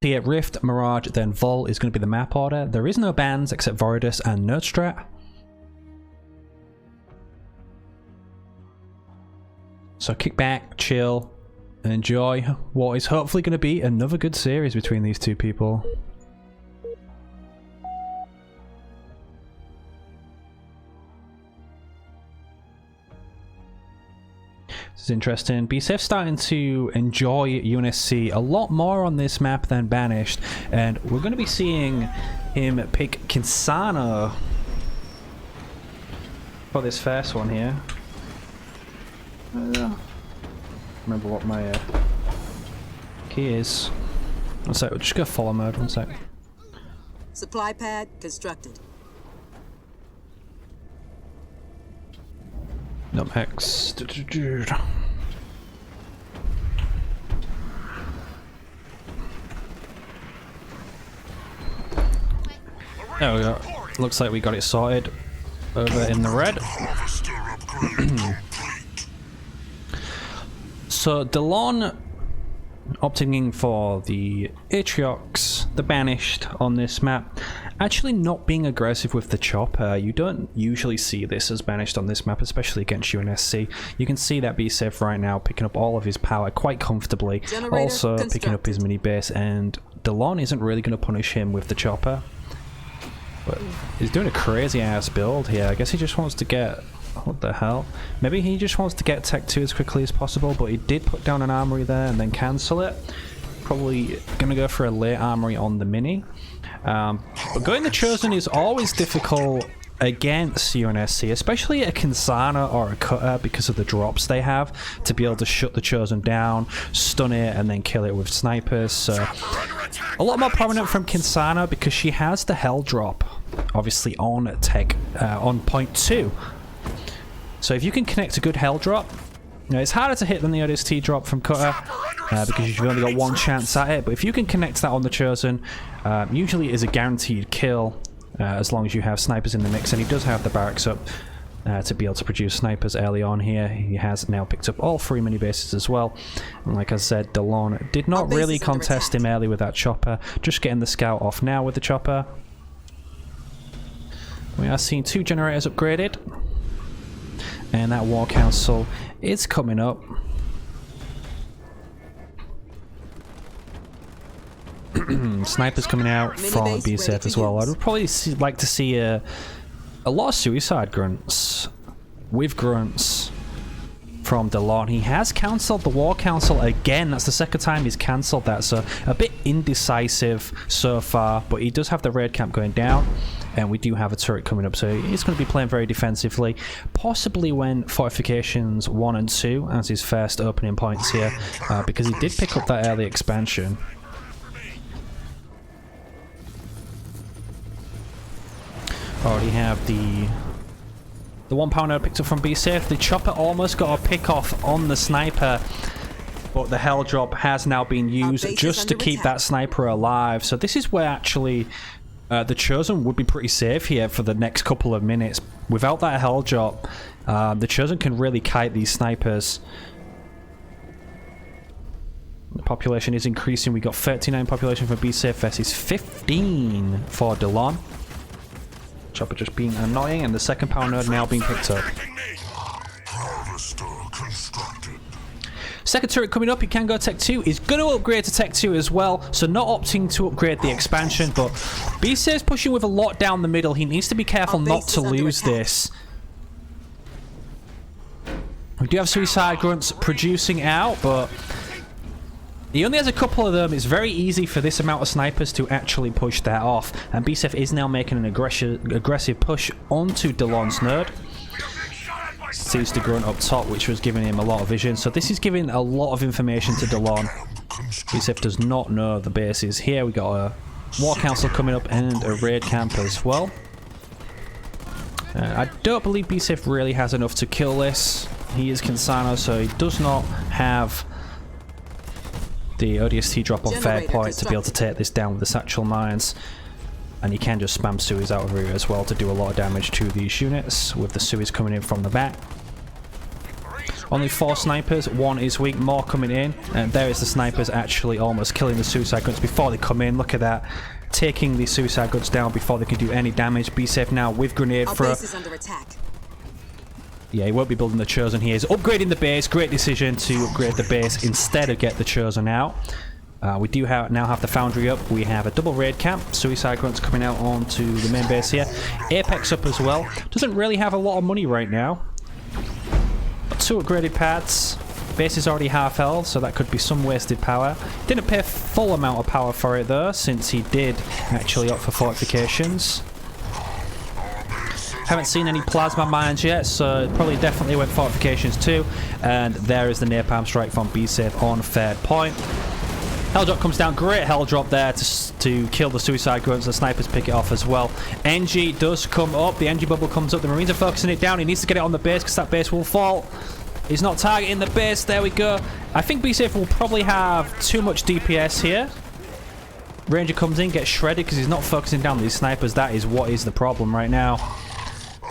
Here, Rift, Mirage, then Vol is going to be the map order. There is no bans except Voridus and Nerdstrat. So kick back, chill, and enjoy what is hopefully going to be another good series between these two people. This is interesting. BSAFE starting to enjoy UNSC a lot more on this map than Banished, and we're going to be seeing him pick Kinsano for this first one here. Remember what my key is. One sec, we'll just go follow mode, one sec. Supply pad constructed. Num hex. There we go. Looks like we got it sorted over in the red. So Daylon opting for the Atriox, the Banished on this map. Actually not being aggressive with the chopper. You don't usually see this as Banished on this map, especially against UNSC. You can see that BSAFE right now picking up all of his power quite comfortably. Also picking up his mini base, and Daylon isn't really going to punish him with the chopper. But he's doing a crazy ass build here. I guess he just wants to get... What the hell? Maybe he just wants to get Tech 2 as quickly as possible, but he did put down an armory there and then cancel it. Probably going to go for a late armory on the mini. But going the Chosen is always difficult against UNSC, especially a Kinsano or a Cutter because of the drops they have to be able to shut the Chosen down, stun it, and then kill it with snipers. So a lot more prominent from Kinsano because she has the Hell drop, obviously on Tech, on point 2. So if you can connect a good Hell drop, now it's harder to hit than the ODST drop from Cutter because you've only got one chance at it, but if you can connect that on the Chosen, usually it is a guaranteed kill as long as you have snipers in the mix, and he does have the barracks up to be able to produce snipers early on here. He has now picked up all 3 mini bases as well, and like I said, Daylon did not really contest him early with that chopper, just getting the scout off now with the chopper. We are seeing 2 generators upgraded. And that War Council is coming up. Snipers coming out from BSAFE as well. I would probably like to see a lot of suicide grunts with grunts from Daylon. He has cancelled the War Council again. That's the second time he's cancelled that, so a bit indecisive so far, but he does have the raid camp going down. And we do have a turret coming up, so he's going to be playing very defensively. Possibly when Fortifications 1 and 2 as his first opening points here, because he did pick up that early expansion. Already have the 1 pounder picked up from BSAFE. The chopper almost got a pick off on the sniper, but the Hell drop has now been used just to keep that sniper alive. So this is where actually... the Chosen would be pretty safe here for the next couple of minutes. Without that Hell drop, the Chosen can really kite these snipers. The population is increasing. We got 39 population for BSAFE versus 15 for Daylon. Chopper just being annoying, and the second power node now being picked up. Second turret coming up, he can go Tech 2. He's going to upgrade to Tech 2 as well, so not opting to upgrade the expansion, but BSAFE's pushing with a lot down the middle. He needs to be careful not to lose this. We do have Suicide Grunts producing out, but he only has a couple of them. It's very easy for this amount of snipers to actually push that off, and BSAFE is now making an aggressive push onto Daylon's node. Sees the grunt up top, which was giving him a lot of vision. So this is giving a lot of information to Daylon. BSAFE does not know the bases. Here we got a War Council coming up and a raid camp as well. I don't believe BSAFE really has enough to kill this. He is Kinsano, so he does not have the ODST drop on fair point to be able to take this down with the satchel mines. And you can just spam Sui's out of here as well to do a lot of damage to these units with the Sui's coming in from the back. Only 4 snipers, 1 is weak, more coming in. And there is the snipers actually almost killing the suicide guns before they come in. Look at that. Taking the suicide guns down before they can do any damage. BSAFE now with grenade throw. Our base is under attack. Yeah, he won't be building the Chosen here. He's upgrading the base. Great decision to upgrade the base instead of get the Chosen out. We do now have the Foundry up. We have a double raid camp. Suicide grunts coming out onto the main base here. Apex up as well. Doesn't really have a lot of money right now. 2 upgraded pads. Base is already half health, so that could be some wasted power. Didn't pay full amount of power for it though, since he did actually opt for fortifications. Haven't seen any plasma mines yet, so probably definitely went fortifications too. And there is the napalm strike from BSAFE on third point. Hell drop comes down, great hell drop there to kill the suicide grunts. The snipers pick it off as well. NG does come up, the NG bubble comes up, the Marines are focusing it down. He needs to get it on the base because that base will fall. He's not targeting the base, there we go. I think BSAFE will probably have too much DPS here. Ranger comes in, gets shredded because he's not focusing down these snipers. That is what is the problem right now.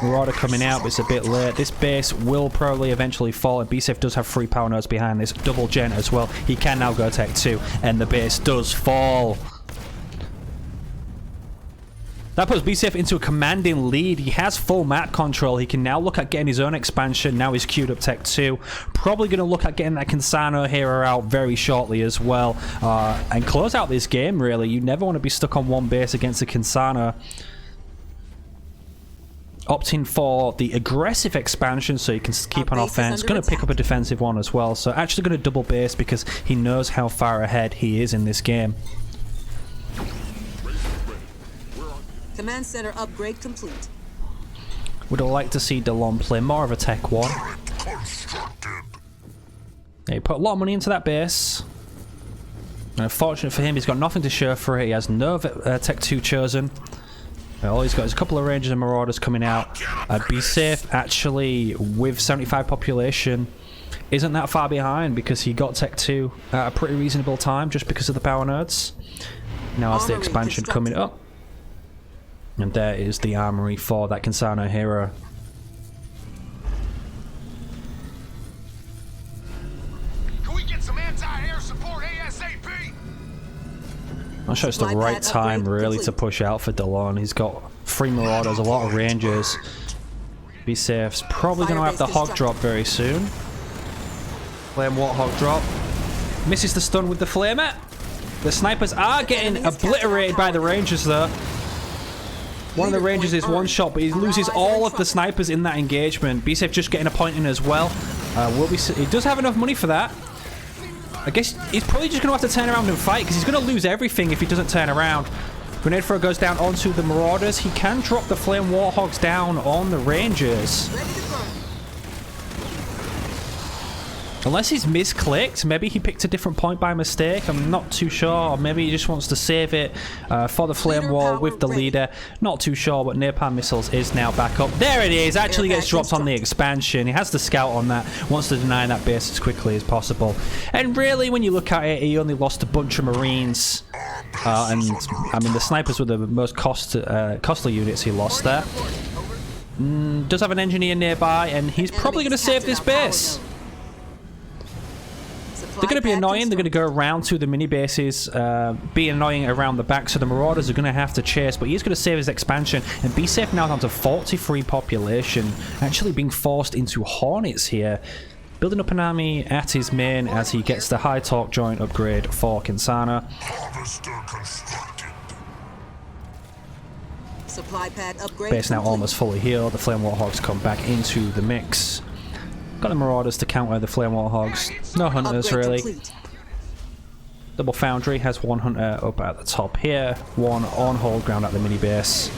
Marauder coming out, but it's a bit late. This base will probably eventually fall, and BSAFE does have 3 power nodes behind this. Double gen as well. He can now go tech 2, and the base does fall. That puts BSAFE into a commanding lead. He has full map control. He can now look at getting his own expansion. Now he's queued up tech 2. Probably going to look at getting that Kinsano hero out very shortly as well. And close out this game, really. You never want to be stuck on one base against a Kinsano. Opting for the aggressive expansion so he can keep on offense. Going to pick up a defensive one as well. So actually going to double base because he knows how far ahead he is in this game. Command center upgrade complete. Would have liked to see Daylon play more of a tech 1. Yeah, he put a lot of money into that base. And unfortunate for him, he's got nothing to show for it. He has no tech 2 chosen. All he's got is a couple of Rangers and Marauders coming out. BSAFE actually, with 75 population, isn't that far behind because he got tech 2 at a pretty reasonable time just because of the power nodes. Now has the expansion coming up. And there is the armory for that Kinsano hero. Can we get some anti-air support ASAP? I'm sure it's the right time really to push out for Daylon. He's got 3 Marauders, a lot of Rangers. BSAFE's probably going to have the Hog drop very soon. Flame Warthog drop. Misses the stun with the Flamer. The snipers are getting obliterated by the Rangers though. One of the Rangers is one shot, but he loses all of the snipers in that engagement. BSAFE just getting a point in as well. He does have enough money for that. I guess he's probably just going to have to turn around and fight because he's going to lose everything if he doesn't turn around. Grenade throw goes down onto the Marauders. He can drop the Flame Warthogs down on the Rangers. Unless he's misclicked, maybe he picked a different point by mistake. I'm not too sure. Or maybe he just wants to save it for the flame wall with the leader. Not too sure, but napalm missiles is now back up. There it is. Actually gets dropped on the expansion. He has the scout on that. Wants to deny that base as quickly as possible. And really, when you look at it, he only lost a bunch of Marines. And I mean, the snipers were the most costly units he lost there. Does have an engineer nearby, and he's probably going to save this base. They're going to be annoying. They're going to go around to the mini bases, be annoying around the back, so the Marauders are going to have to chase, but he's going to save his expansion, and BSAFE now down to 43 population, actually being forced into Hornets here, building up an army at his main as he gets the high torque joint upgrade for Kinsano. Supply pad upgrade Base now almost fully healed. The Flame Warthogs come back into the mix. Got the Marauders to counter the Flame Warthogs. No Hunters really. Double Foundry has one Hunter up at the top here, one on hold ground at the mini base.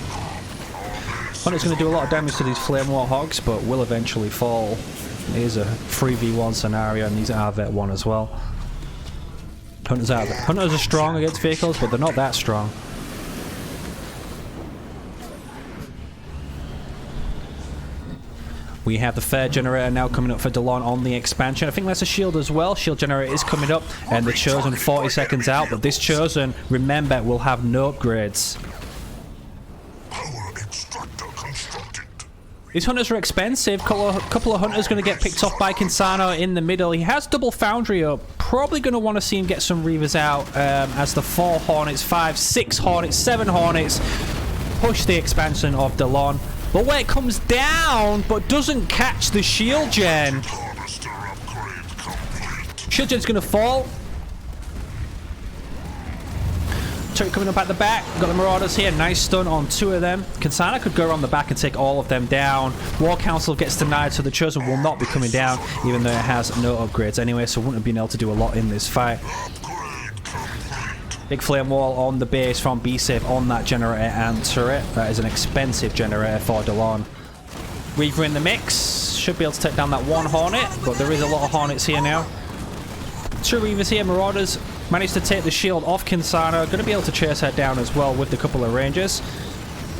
Hunter's going to do a lot of damage to these Flame Warthogs, but will eventually fall. It is a 3v1 scenario, and these are Vet 1 as well. Hunters are strong against vehicles, but they're not that strong. We have the Fair Generator now coming up for Daylon on the expansion. I think that's a shield as well. Shield Generator is coming up, and the Chosen 40 seconds out, but this Chosen, remember, will have no upgrades. Power extractor constructed. These hunters are expensive. Couple of hunters going to get picked off by Kinsano in the middle. He has double foundry up. Probably going to want to see him get some Reavers out as the 4 Hornets, 5, 6 Hornets, 7 Hornets push the expansion of Daylon. But where it comes down, but doesn't catch the shield gen. Shield gen's going to fall. Turret coming up at the back. Got the Marauders here. Nice stun on 2 of them. Kinsano could go around the back and take all of them down. War Council gets denied, so the Chosen will not be coming down, even though it has no upgrades anyway, so wouldn't have been able to do a lot in this fight. Big flame wall on the base from BSAFE on that generator and turret. That is an expensive generator for Daylon. Reaver in the mix. Should be able to take down that 1 Hornet, but there is a lot of Hornets here now. 2 Reavers here. Marauders managed to take the shield off Kinsano. Going to be able to chase her down as well with a couple of Rangers.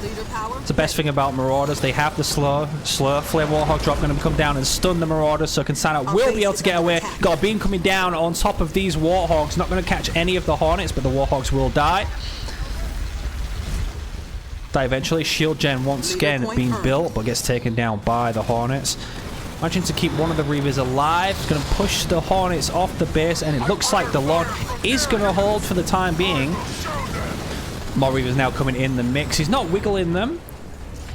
It's the best thing about Marauders. They have the slow. Flame Warhawk drop going to come down and stun the Marauders, so Kinsano will be able to get away. Got a beam coming down on top of these Warhawks. Not going to catch any of the Hornets, but the Warhawks will die. Die eventually. Shield gen once again being built, but gets taken down by the Hornets. Managing to keep one of the Reavers alive. It's going to push the Hornets off the base, and it looks like Daylon is going to hold for the time being. More Reavers now coming in the mix. He's not wiggling them.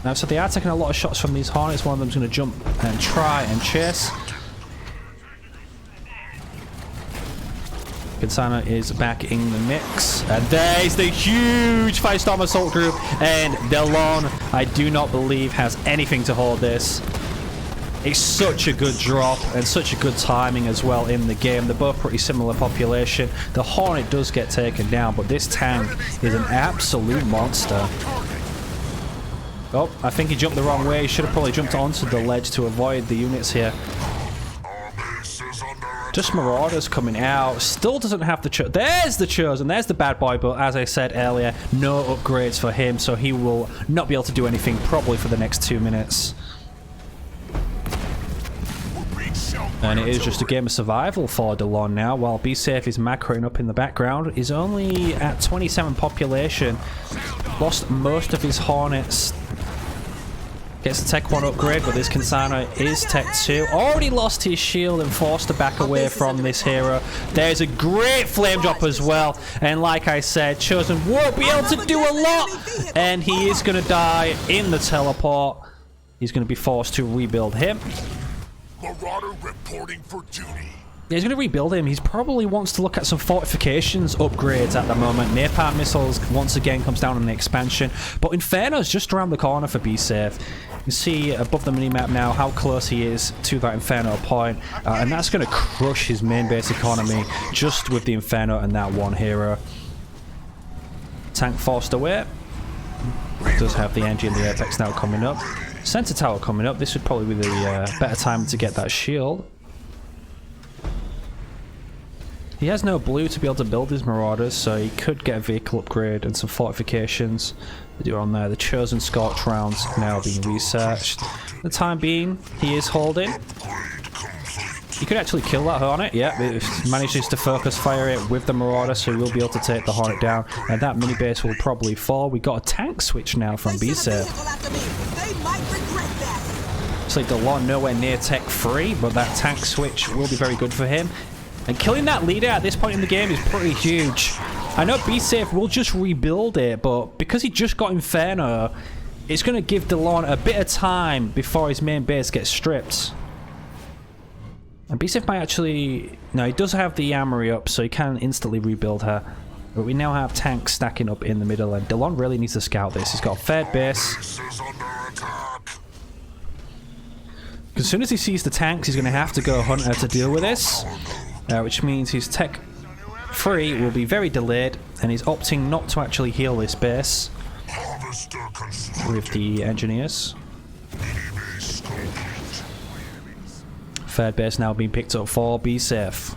Now, so they are taking a lot of shots from these Hornets. One of them's going to jump and try and chase. Kinsano is back in the mix. And there's the huge Firestorm Assault group. And Daylon, I do not believe, has anything to hold this. It's such a good drop and such a good timing as well in the game. They're both pretty similar population. The Hornet does get taken down, but this tank is an absolute monster. Oh, I think he jumped the wrong way. He should have probably jumped onto the ledge to avoid the units here. Just Marauders coming out. Still doesn't have the there's the Chosen. There's the bad boy, but as I said earlier, no upgrades for him, so he will not be able to do anything probably for the next 2 minutes. And it is just a game of survival for Daylon now, while BSAFE is macroing up in the background. He's only at 27 population. Lost most of his Hornets. Gets the Tech 1 upgrade, but this Kinsano is Tech 2. Already lost his shield and forced to back away from this hero. There's a great flame drop as well. And like I said, Chosen won't be able to do a lot. And he is going to die in the teleport. He's going to be forced to rebuild him. Marauder reporting for duty. Yeah, he's going to rebuild him. He probably wants to look at some fortifications upgrades at the moment. Napalm missiles once again comes down on the expansion. But Inferno's just around the corner for BSAFE. You can see above the minimap now how close he is to that Inferno point. And that's going to crush his main base economy just with the Inferno and that 1 hero. Tank forced away. Does have the engine, the Apex now coming up. Center tower coming up. This would probably be the better time to get that shield. He has no blue to be able to build his Marauders, so he could get a vehicle upgrade and some fortifications. They do on there. The Chosen Scorch rounds now being researched. For the time being, he is holding. He could actually kill that Hornet. Yeah, he manages to focus fire it with the Marauder, so he will be able to take the Hornet down. And that mini base will probably fall. We got a tank switch now from BSAFE. It's like Daylon nowhere near Tech 3, but that tank switch will be very good for him. And killing that leader at this point in the game is pretty huge. I know BSAFE will just rebuild it, but because he just got Inferno, it's going to give Daylon a bit of time before his main base gets stripped. And BSAFE might actually... No, he does have the armory up, so he can instantly rebuild her. But we now have tanks stacking up in the middle, and Daylon really needs to scout this. He's got a third base. As soon as he sees the tanks, he's going to have to go Hunter to deal with this. Which means his Tech 3 will be very delayed, and he's opting not to actually heal this base with the engineers. Third base now being picked up for BSAFE.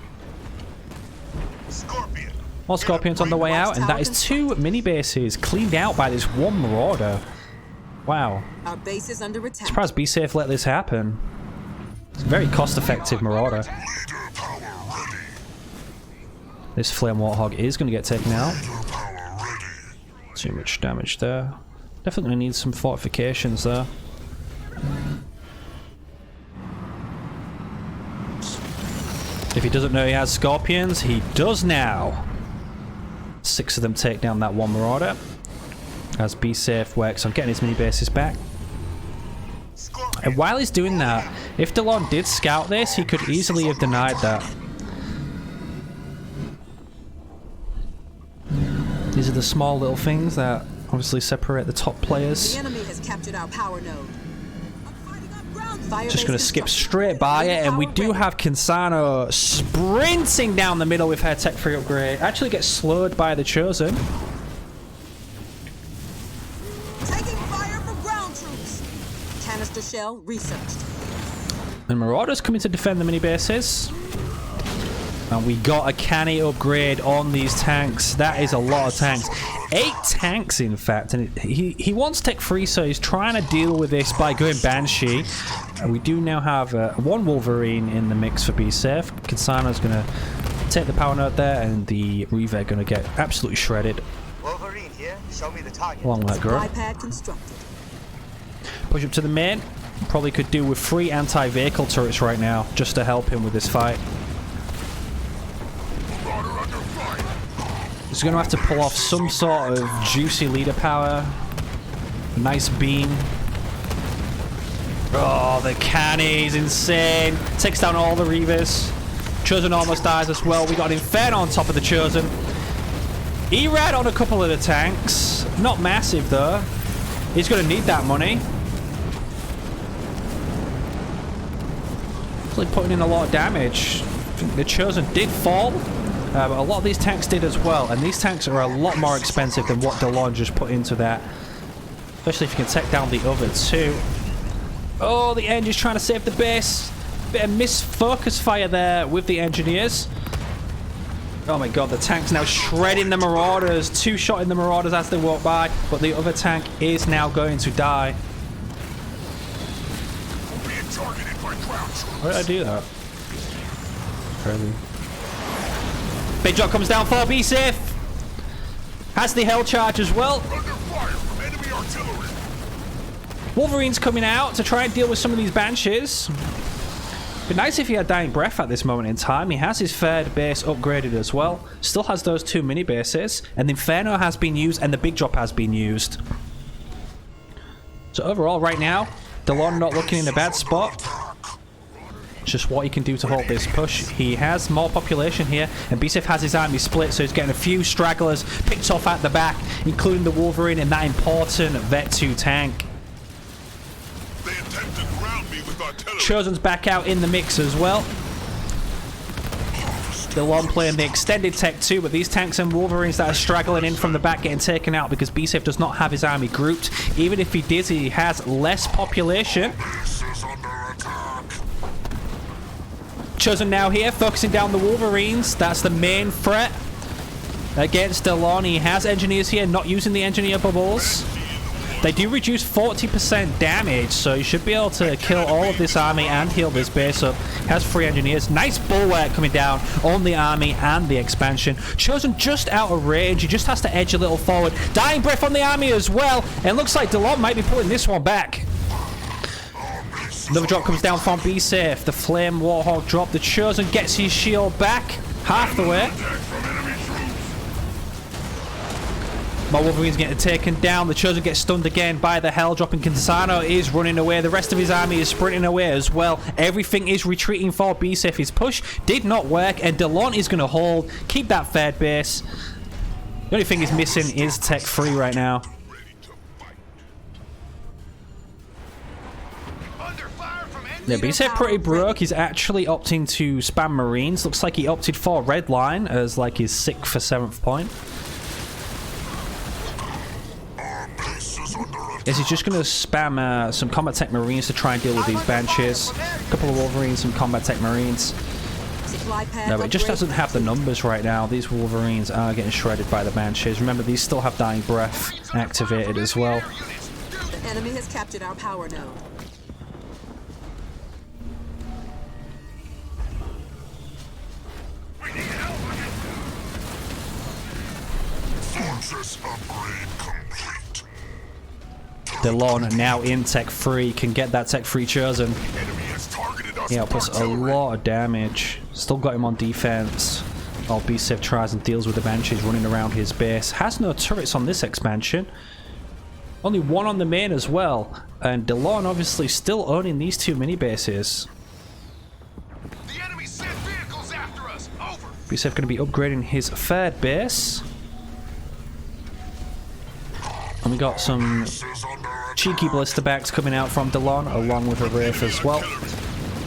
More Scorpions on the way out, and that is 2 mini bases cleaned out by this 1 Marauder. Wow. Our base is under attack. Surprised BSAFE let this happen. It's a very cost-effective Marauder. This Flame Warthog is going to get taken out. Too much damage there. Definitely need some fortifications there. If he doesn't know he has Scorpions, he does now. 6 of them take down that one Marauder. As BSAFE works on getting his mini bases back. And while he's doing that, if DAYLON did scout this, he could easily have denied that. These are the small little things that obviously separate the top players. The enemy has captured our power node. Just going to skip straight by it, and we do have Kinsano sprinting down the middle with her Tech 3 upgrade. Actually gets slowed by the Chosen. Taking fire from ground troops. Canister shell researched. And Marauders coming to defend the mini bases. And we got a canny upgrade on these tanks. That is a lot of tanks. 8 tanks, in fact. And he wants Tech 3, so he's trying to deal with this by going Banshee. And we do now have one Wolverine in the mix for BSAFE. Kinsano's going to take the power node there, and the Reaver going to get absolutely shredded. Wolverine here. Show me the target. Along that girl. iPad constructed. Push up to the main. Probably could do with 3 anti-vehicle turrets right now, just to help him with this fight. He's going to have to pull off some sort of juicy leader power. Nice beam. Oh, the canny is insane. Takes down all the Reavers. Chosen almost dies as well. We got an Inferno on top of the Chosen. E-Rad on a couple of the tanks. Not massive, though. He's going to need that money. Actually putting in a lot of damage. The Chosen did fall. But a lot of these tanks did as well, and these tanks are a lot more expensive than what DAYLON just put into that. Especially if you can take down the other 2. Oh, the engine's trying to save the base. Bit of misfocus fire there with the engineers. Oh my god, the tank's now shredding the Marauders. 2-shotting the Marauders as they walk by, but the other tank is now going to die. Why did I do that? Early. Big drop comes down for BSAFE. Has the hell charge as well. Wolverine's coming out to try and deal with some of these Banshees. Be nice if he had Dying Breath at this moment in time. He has his 3rd base upgraded as well. Still has those 2 mini bases. And the Inferno has been used and the big drop has been used. So overall right now, DAYLON not looking in a bad spot. Just what he can do to hold this push. He has more population here, and BSAFE has his army split, so he's getting a few stragglers picked off at the back, including the Wolverine and that important Vet 2 tank. Chosen's back out in the mix as well. DAYLON playing the extended Tech 2, but these tanks and Wolverines that are straggling in from the back getting taken out because BSAFE does not have his army grouped. Even if he did, he has less population. Chosen now here, focusing down the Wolverines. That's the main threat against DAYLON. He has engineers here, not using the engineer bubbles. They do reduce 40% damage, so you should be able to kill all of this army and heal this base up. He has 3 engineers. Nice bulwark coming down on the army and the expansion. Chosen just out of range. He just has to edge a little forward. Dying Breath on the army as well. And it looks like DAYLON might be pulling this one back. Another drop comes down from BSAFE. The Flame Warhawk drop. The Chosen gets his shield back half the way. My Wolverine's getting taken down. The Chosen gets stunned again by the Hell drop, and Kinsano is running away. The rest of his army is sprinting away as well. Everything is retreating for BSAFE. His push did not work, and DAYLON is going to hold, keep that 3rd base. The only thing he's missing is Tech 3 right now. Yeah, BSAFE pretty broke. He's actually opting to spam Marines. Looks like he opted for Red Line as like his 6th or 7th point. Yes, he's just going to spam some Combat Tech Marines to try and deal with these Banshees. A couple of Wolverines, some Combat Tech Marines. No, but it just doesn't have the numbers right now. These Wolverines are getting shredded by the Banshees. Remember, these still have Dying Breath activated as well. The enemy has captured our power node. DAYLON now in tech 3 can get that tech 3 chosen. Enemy has targeted us. Yeah, plus a lot of damage. Still got him on defense. While BSAFE tries and deals with the Banshees running around his base. Has no turrets on this expansion. Only one on the main as well. And DAYLON obviously still owning these two mini bases. The enemy sent vehicles after us. Over. BSAFE going to be upgrading his third base. And we got some cheeky blister backs coming out from DAYLON along with a Wraith as well.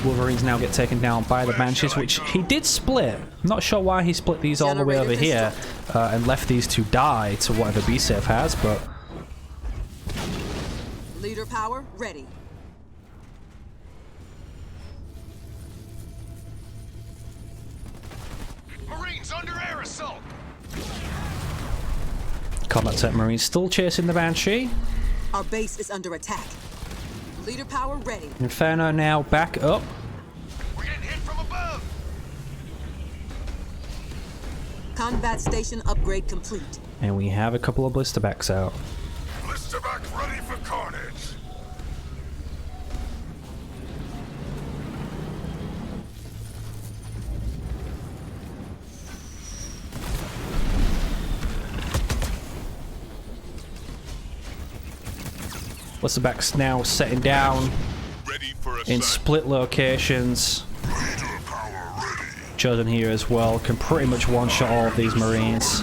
Wolverines now get taken down by the Banshees, which he did split. I'm not sure why he split these all the way over here and left these to die to whatever BSAFE has, but... Leader power ready. Marines under air assault. Combat Tech Marines still chasing the Banshee. Our base is under attack. Leader power ready. Inferno now back up. We're getting hit from above. Combat station upgrade complete. And we have a couple of blister backs out. Blisterback ready for carnage. Blister backs now setting down Ready for in split locations. Chosen here as well. Can pretty much one-shot all of these Marines.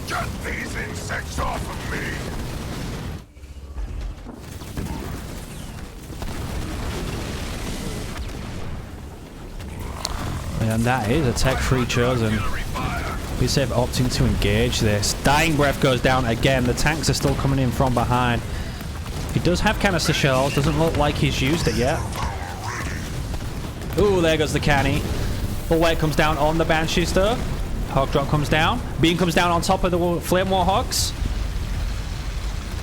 Get these insects off of me. And that is a tech-free chosen. BSAFE opting to engage this. Dying Breath goes down again. The tanks are still coming in from behind. He does have canister shells. Doesn't look like he's used it yet. Ooh, there goes the canny. Full weight comes down on the Banshees though. Hog drop comes down. Beam comes down on top of the Flame Warhogs.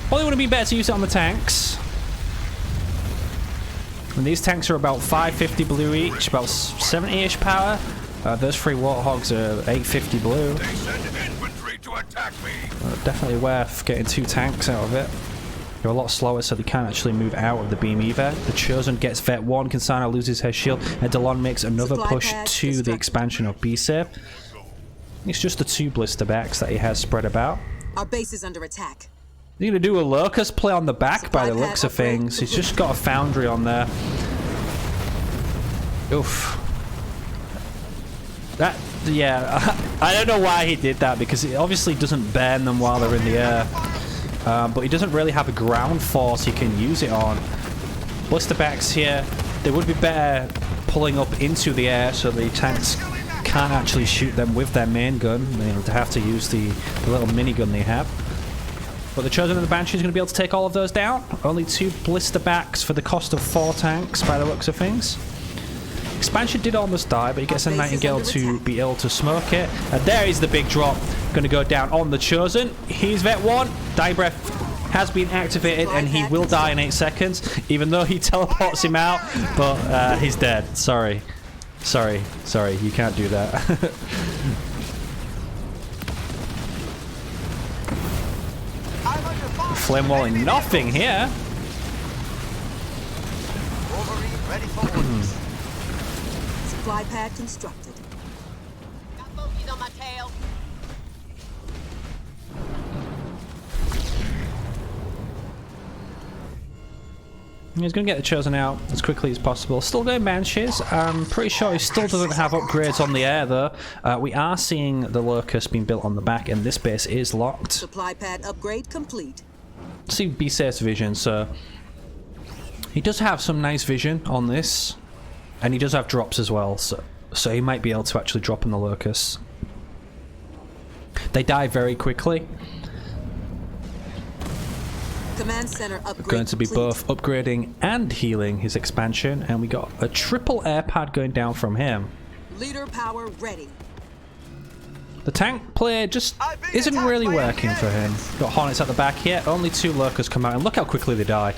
Probably would have been better to use it on the tanks. And these tanks are about 550 blue each, about 70-ish power. Those three Warthogs are 850 blue. They send infantry to attack me. Definitely worth getting two tanks out of it. They're a lot slower, so they can't actually move out of the beam either. The Chosen gets Vet 1, Kinsano loses her shield, and DAYLON makes another push to the expansion of BSAFE. It's just the two blister backs that he has spread about. Our base is under attack. He's going to do a Locust play on the back by the looks of things. He's just got a Foundry on there. Oof. That, yeah, I don't know why he did that, because it obviously doesn't burn them while they're in the air. But he doesn't really have a ground force he can use it on. Blister backs here, they would be better pulling up into the air so the tanks can't actually shoot them with their main gun. They have to use the little minigun they have. But the Chosen and the Banshee is going to be able to take all of those down. Only two blister backs for the cost of 4 tanks by the looks of things. Expansion did almost die, but he gets a Nightingale to be able to smoke it. And there is the big drop. Going to go down on the Chosen. He's Vet 1. Die Breath has been activated and he will die in 8 seconds, even though he teleports him out. But he's dead. Sorry. Sorry. You can't do that. Flame walling nothing here. Wolverine ready for orders. Supply pad constructed. Got monkeys on my tail. He's going to get the Chosen out as quickly as possible. Still going Banshees. I'm pretty sure he still doesn't have upgrades on the air though. We are seeing the Locust being built on the back, and this base is locked. Supply pad upgrade complete. See BSAFE's vision, so he does have some nice vision on this, and he does have drops as well, so he might be able to actually drop on the Locusts. They die very quickly. Command center upgrade Going to be complete. both upgrading and healing his expansion, and we got a triple air pad going down from him. Leader power ready. The tank play just isn't really working for him. Got Hornets at the back here. Only 2 Lurkers come out, and look how quickly they die.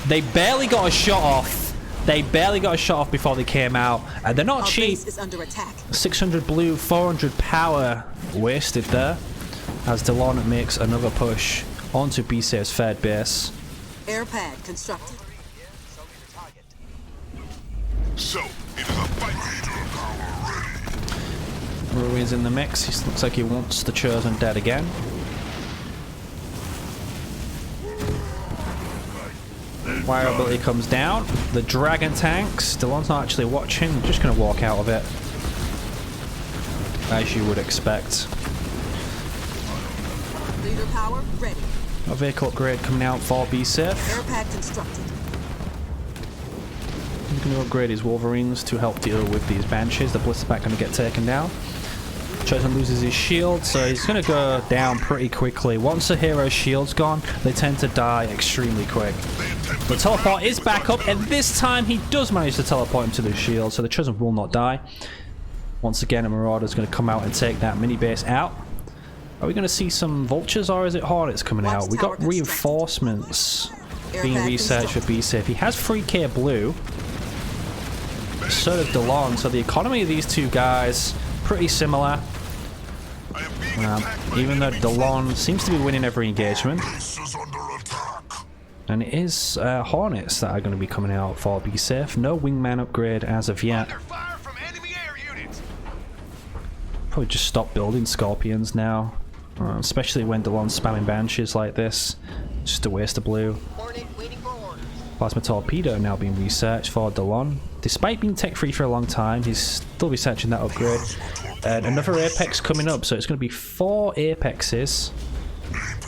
They barely got a shot off They barely got a shot off before they came out, and they're not Our cheap. base is under attack. 600 blue, 400 power wasted there, as DAYLON makes another push onto BSAFE's third base. Air pad constructed. So, it is a fight. Rui's in the mix. He looks like he wants the Chosen dead again. Fire ability comes down. The dragon tanks. DAYLON's not actually watching. Just going to walk out of it, as you would expect. Leader power ready. A vehicle upgrade coming out for BSAFE. Air pad constructed. He's going to upgrade his Wolverines to help deal with these Banshees. The Blisterback going to get taken down. Chosen loses his shield, so he's going to go down pretty quickly. Once a hero's shield's gone, they tend to die extremely quick. The teleport is back up, and this time he does manage to teleport into the shield, so the Chosen will not die. Once again, a Marauder's going to come out and take that mini base out. Are we going to see some Vultures, or is it Hornets coming out? We got reinforcements being researched for BSAFE. He has 3k blue. So does DAYLON, so the economy of these two guys pretty similar. Even though DAYLON seems to be winning every engagement. And it is Hornets that are going to be coming out for BSAFE. No wingman upgrade as of yet. Fire from enemy air units. Probably just stop building Scorpions now. Especially when DAYLON's spamming Banshees like this. Just a waste of blue. Hornet waiting for orders. Plasma Torpedo now being researched for DAYLON. Despite being tech-free for a long time, he's still researching that upgrade. And another Apex coming up, so it's going to be 4 Apexes.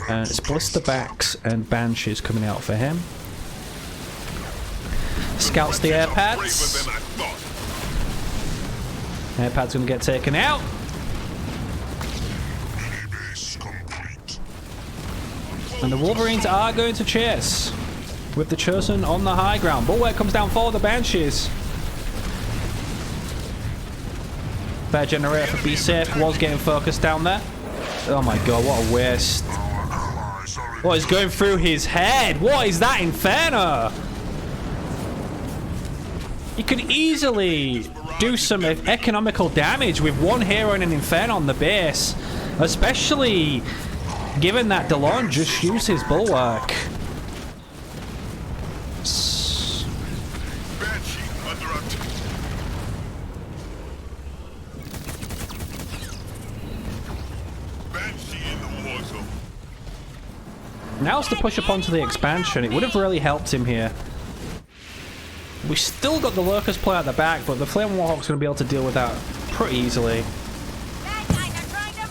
And it's Blisterbacks and Banshees coming out for him. Scouts the Airpads. Airpad's going to get taken out. And the Wolverines are going to chase, with the Chosen on the high ground. Bulwark comes down for the Banshees. Fair generator for BSAFE was getting focused down there. Oh my god, what a waste. What is going through his head? What is that Inferno? You could easily do some economical damage with one hero and an Inferno on the base. Especially given that DAYLON just used his Bulwark. Now's the push up onto the expansion. It would have really helped him here. We still got the Locust play at the back, but the Flame Warhawk's going to be able to deal with that pretty easily. Bad guys are trying to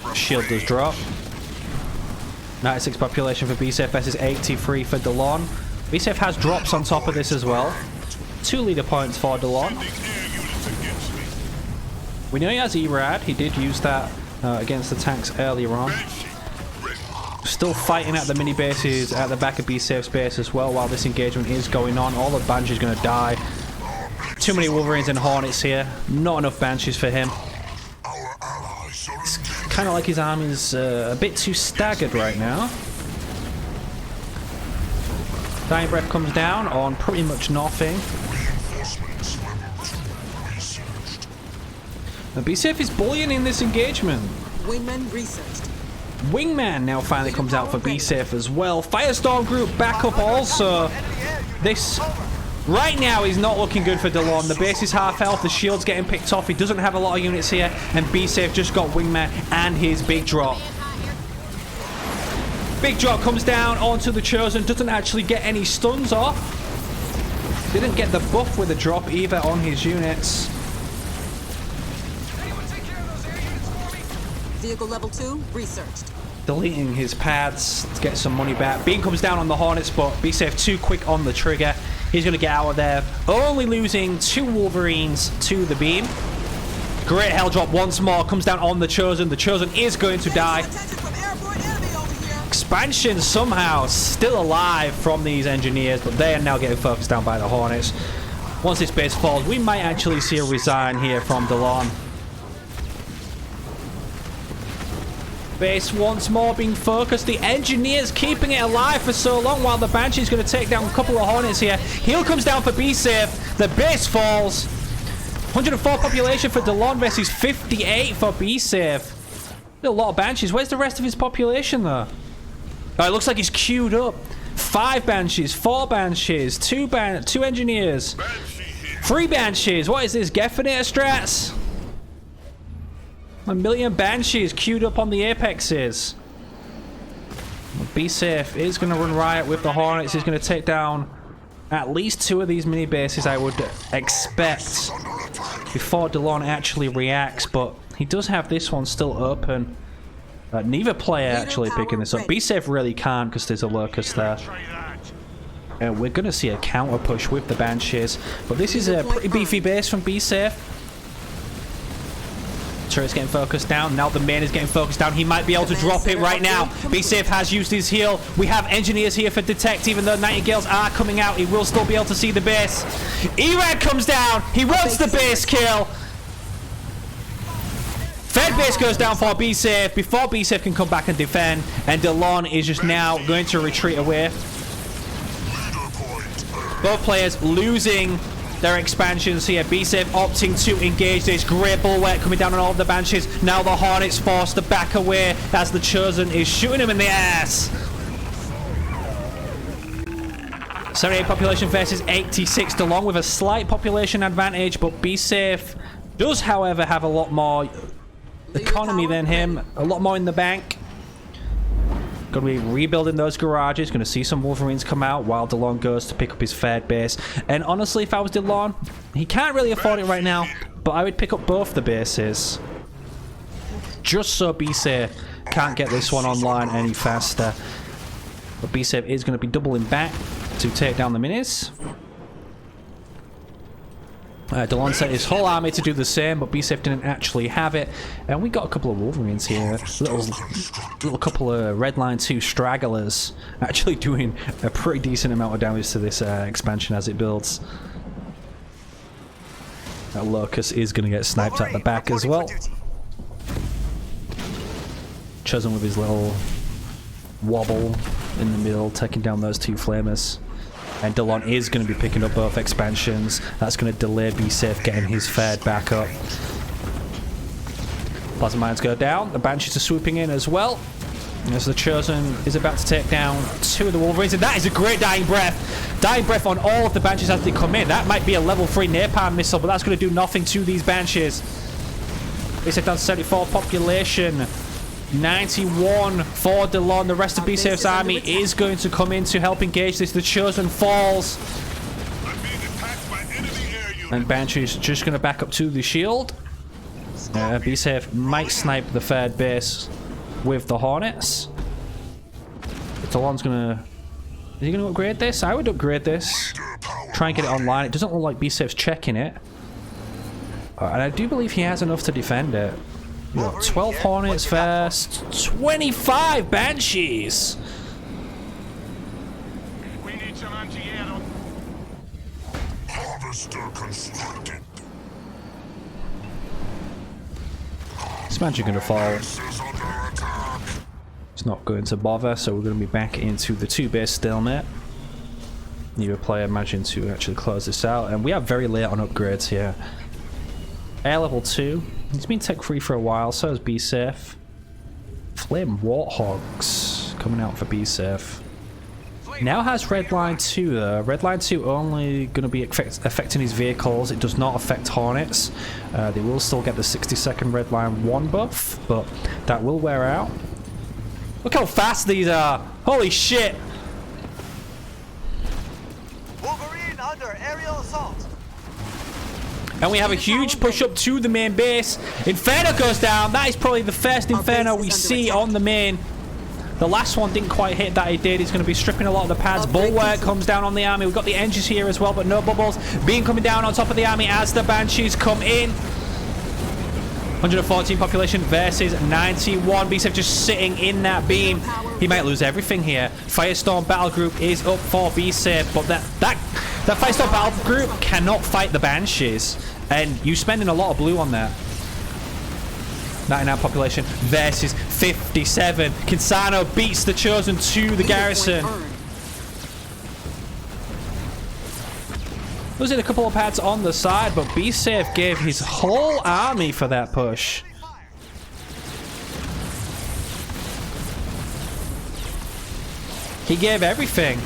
murder. Shield does drop. 96 population for BSAFE versus 83 for DAYLON. BSAFE has drops on top of this as well. 2 leader points for DAYLON. We know he has ERAD. He did use that against the tanks earlier on. Still fighting at the mini bases at the back of BSAFE's base as well while this engagement is going on. All the Banshees going to die. Too many Wolverines and Hornets here. Not enough Banshees for him. It's kind of like his army's a bit too staggered right now. Dying Breath comes down on pretty much nothing. The BSAFE is bullying in this engagement. Wingman researched. Wingman now finally comes out for BSAFE as well. Firestorm group back up also. This right now is not looking good for DAYLON. The base is half health. The shield's getting picked off. He doesn't have a lot of units here. And BSAFE just got Wingman and his big drop. Big drop comes down onto the Chosen. Doesn't actually get any stuns off. Didn't get the buff with the drop either on his units. Vehicle level 2 researched. Deleting his pads to get some money back. Beam comes down on the Hornets, but BSAFE too quick on the trigger. He's going to get out of there. Only losing 2 Wolverines to the Beam. Great hell drop once more. Comes down on the Chosen. The Chosen is going to die. Expansion somehow still alive from these engineers, but they are now getting focused down by the Hornets. Once this base falls, we might actually see a resign here from DAYLON. Base once more being focused. The Engineers keeping it alive for so long while the Banshee's going to take down a couple of Hornets here. Heal comes down for BSAFE. The base falls. 104 population for DAYLON versus 58 for BSAFE. A lot of Banshees. Where's the rest of his population though? Oh, it looks like he's queued up. 5 Banshees, 4 Banshees, 2 Engineers, 3 Banshees. What is this? Gefinator strats? 1 million Banshees queued up on the Apexes. BSAFE is going to run riot with the Hornets. He's going to take down at least 2 of these mini bases, I would expect, before DAYLON actually reacts. But he does have this one still open. Neither player actually picking this up. BSAFE really can't because there's a Locust there. And we're going to see a counter push with the Banshees. But this is a pretty beefy base from BSAFE. Turret's getting focused down. Now the main is getting focused down. He might be able to drop it right now. BSAFE has used his heal. We have Engineers here for detect. Even though Nightingales are coming out, he will still be able to see the base. Erad comes down. He wants the base kill. Fed base goes down for BSAFE before BSAFE can come back and defend. And DAYLON is just now going to retreat away. Both players losing their expansions here. BSAFE opting to engage this. Great bulwark coming down on all of the Banshees. Now the Hornets forced to back away as the Chosen is shooting him in the ass. 78 population versus 86 DAYLON with a slight population advantage, but BSAFE does, however, have a lot more economy than him. A lot more in the bank. Going to be rebuilding those garages. Going to see some Wolverines come out while DAYLON goes to pick up his third base. And honestly, if I was DAYLON, he can't really afford it right now, but I would pick up both the bases. Just so BSAFE can't get this one online any faster. But BSAFE is going to be doubling back to take down the minis. DAYLON sent his whole army to do the same, but BSAFE didn't actually have it. And we got a couple of Wolverines here. Little couple of Red Line 2 stragglers actually doing a pretty decent amount of damage to this expansion as it builds. That Locust is going to get sniped at the back as well. Chosen with his little wobble in the middle, taking down those 2 flamers. And DAYLON is going to be picking up both expansions. That's going to delay BSAFE getting his third back up. Plasma mines go down. The Banshees are swooping in as well. As the Chosen is about to take down 2 of the Wolverines. And that is a great dying breath. Dying breath on all of the Banshees as they come in. That might be a level 3 napalm missile, but that's going to do nothing to these Banshees. BSAFE down to 74 population. 91 for DAYLON. The rest of BSAFE's army is going to come in to help engage this. The Chosen falls. And Banshee's just going to back up to the shield. BSAFE might snipe the third base with the Hornets. DAYLON's going to... Is he going to upgrade this? I would upgrade this. Try and get it online. It doesn't look like BSAFE's checking it. And I do believe he has enough to defend it. 12 Hornets first, 25 Banshees. We need some anti-air. Harvester constructed. This Banshee going to fall. It's not going to bother, so we're going to be back into the 2-base stalemate. Need a player imagine to actually close this out, and we are very late on upgrades here. Air level 2. He's been tech free for a while, so is BSAFE. Flame Warthogs coming out for BSAFE. Now has Red Line 2 though. Red Line 2 only going to be affecting his vehicles. It does not affect Hornets. They will still get the 60-second Red Line 1 buff, but that will wear out. Look how fast these are! Holy shit! Wolverine under aerial assault. And we have a huge push up to the main base. Inferno goes down. That is probably the first Inferno we see on the main. The last one didn't quite hit that it did. He's going to be stripping a lot of the pads. Bulwark comes down on the army. We've got the engines here as well, but no bubbles. Beam coming down on top of the army as the Banshees come in. 114 population versus 91. BSAFE just sitting in that beam. He might lose everything here. Firestorm battle group is up for BSAFE, but that Firestorm battle group cannot fight the Banshees, and you're spending a lot of blue on that. 99 population versus 57. Kinsano beats the Chosen to the garrison. Losing a couple of pads on the side, but BSAFE gave his whole army for that push. He gave everything.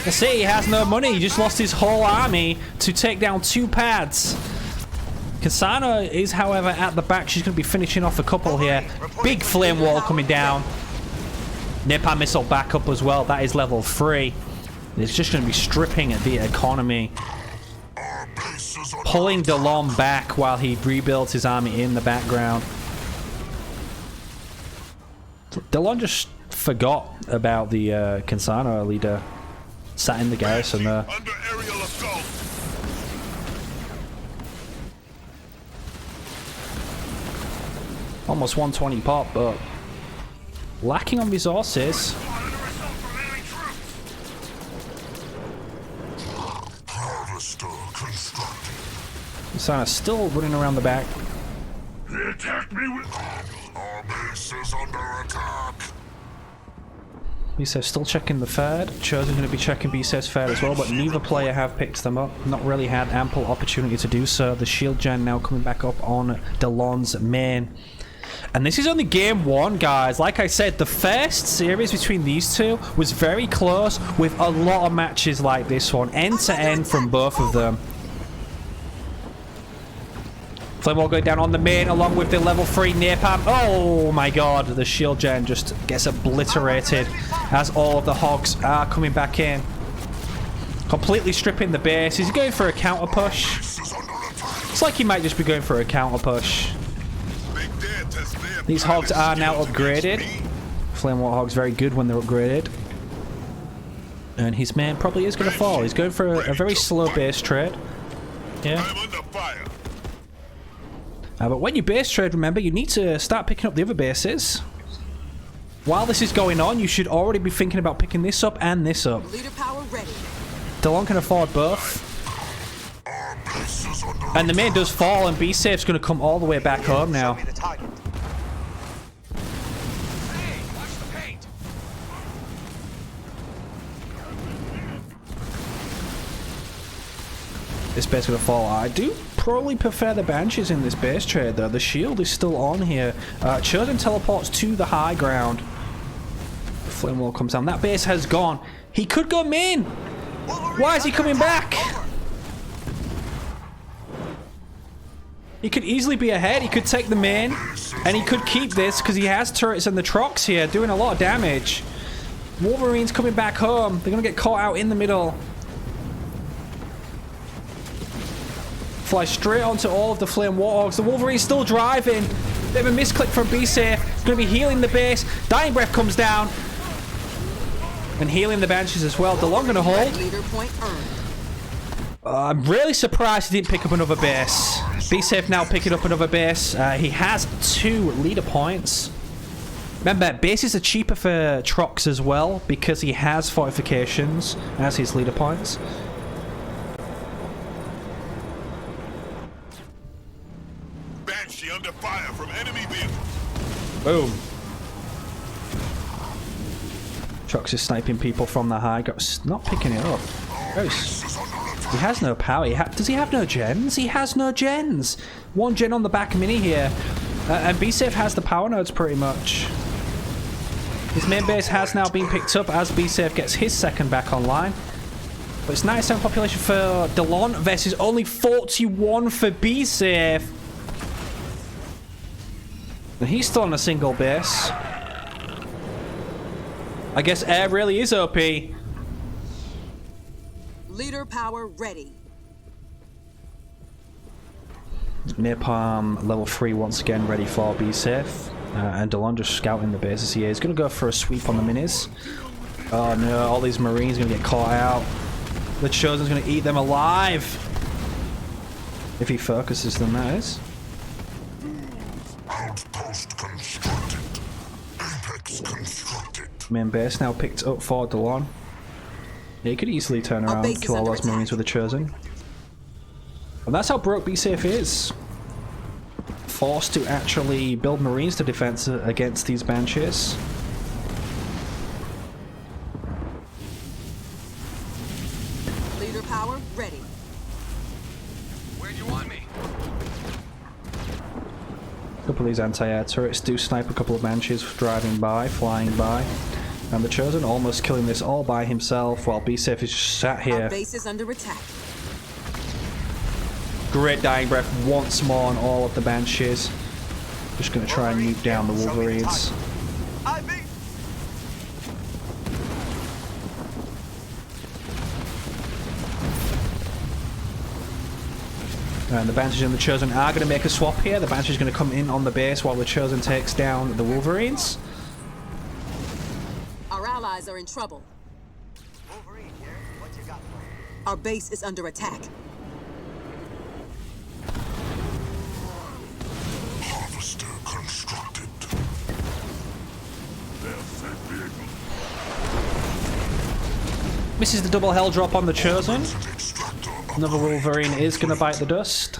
I see, he has no money. He just lost his whole army to take down 2 pads. Kinsano is, however, at the back. She's going to be finishing off a couple here. Big flame wall coming down. Napalm missile backup as well. That is level 3. It's just going to be stripping at the economy. Pulling Daylon back while he rebuilds his army in the background. Daylon just forgot about the Kinsano leader. Sat in the garrison there. Under aerial assault. Almost 120 pop, but lacking on resources. Kinsano still running around the back. They attacked me with... Our base is under attack. BSAFE still checking the third. Chosen going to be checking BSAFE's third as well, but neither player have picked them up. Not really had ample opportunity to do so. The shield gen now coming back up on Daylon's main. And this is only game 1, guys. Like I said, the first series between these two was very close, with a lot of matches like this one, end to end from both of them. Flame wall going down on the main along with the level 3 napalm. Oh my god, the shield gen just gets obliterated as all of the hogs are coming back in. Completely stripping the base. Is he going for a counter push? Looks like he might just be going for a counter push. These hogs are now upgraded. Flame wall hogs very good when they're upgraded. And his man probably is going to fall. He's going for a very slow base trade. Yeah. But when you base trade, remember, you need to start picking up the other bases. While this is going on, you should already be thinking about picking this up and this up. Leader power ready. Daylon can afford both. And the main does fall, and BSAFE's going to come all the way back home now. This base going to fall. I do probably prefer the Banshees in this base trade, though. The shield is still on here. Chosen teleports to the high ground. Flame wall comes down. That base has gone. He could go main. Why is he coming back? He could easily be ahead. He could take the main, and he could keep this because he has turrets and the Trox here doing a lot of damage. Wolverine's coming back home. They're going to get caught out in the middle. Fly straight onto all of the Flame Warthogs. The Wolverine's still driving. Bit of a misclick from BSAFE. It's going to be healing the base. Dying Breath comes down. And healing the Banshees as well. Daylon going to hold. Leader point earned. I'm really surprised he didn't pick up another base. BSAFE now picking up another base. He has 2 leader points. Remember, bases are cheaper for Trox as well because he has fortifications as his leader points. Under fire from enemy vehicles. Boom. Trox is sniping people from the high. Not picking it up. Gross. He has no power. Does he have no gens? He has no gens. 1 gen on the back mini here. And BSAFE has the power nodes pretty much. His main base has now been picked up as BSAFE gets his second back online. But it's 97 population for Daylon versus only 41 for BSAFE. And he's still on a single base. I guess air really is OP. Leader power ready. Napalm level 3 once again ready for BSAFE. And Daylon just scouting the bases here. He's going to go for a sweep on the minis. Oh no, all these Marines are going to get caught out. The Chosen's going to eat them alive. If he focuses them, that is. Outpost constructed. Apex constructed. Main base now picked up for Daylon. Yeah, he could easily turn around and kill all those Marines with the Chosen. And that's how broke BSAFE is. forced to actually build Marines to defense against these Banshees. Leader power ready. Where do you want me? A couple of these anti-air turrets do snipe a couple of Banshees driving by, flying by. And the Chosen almost killing this all by himself while BSAFE is just sat here. Our base is under attack. Great dying breath once more on all of the Banshees. Just going to try and nuke down the Wolverines. And the Banshees and the Chosen are going to make a swap here. The Banshees going to come in on the base while the Chosen takes down the Wolverines. Our allies are in trouble. Wolverine here. What you got for me? Our base is under attack. Harvester constructed. Their said vehicle. Misses the double hell drop on the Chosen. Extractor Another Wolverine is going to bite the dust.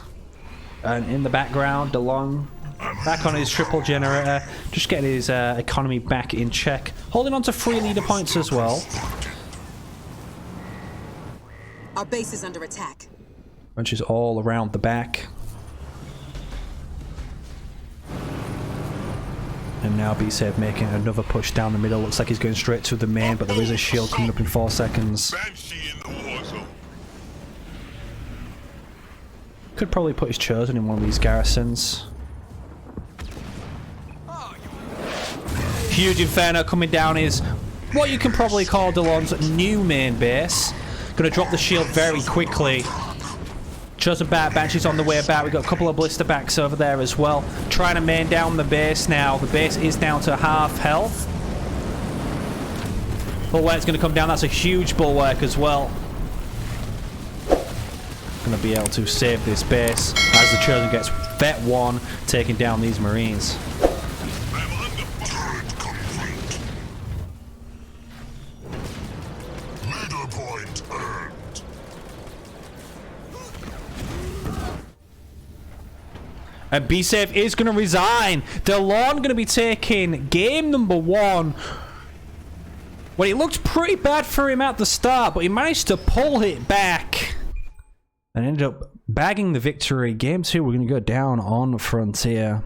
And in the background, DAYLON back on his triple generator, just getting his economy back in check. Holding on to 3 leader points as well. Our base is under attack. Bunches all around the back. And now BSAFE making another push down the middle. Looks like he's going straight to the main, but there is a shield coming up in 4 seconds. Banshee in the war zone. Could probably put his Chosen in one of these garrisons. Huge Inferno coming down is what you can probably call DAYLON's new main base. Gonna drop the shield very quickly. Chosen Banshee's on the way back. We've got a couple of blister backs over there as well. Trying to main down the base now. The base is down to half health. Bulwark's gonna come down. That's a huge bulwark as well. Gonna be able to save this base as the Chosen gets Vet 1 taking down these Marines. Turret complete. Leader point earned. And BSAFE is going to resign. DAYLON going to be taking game number 1. Well, it looked pretty bad for him at the start, but he managed to pull it back. And ended up bagging the victory. Game 2, we're going to go down on Frontier.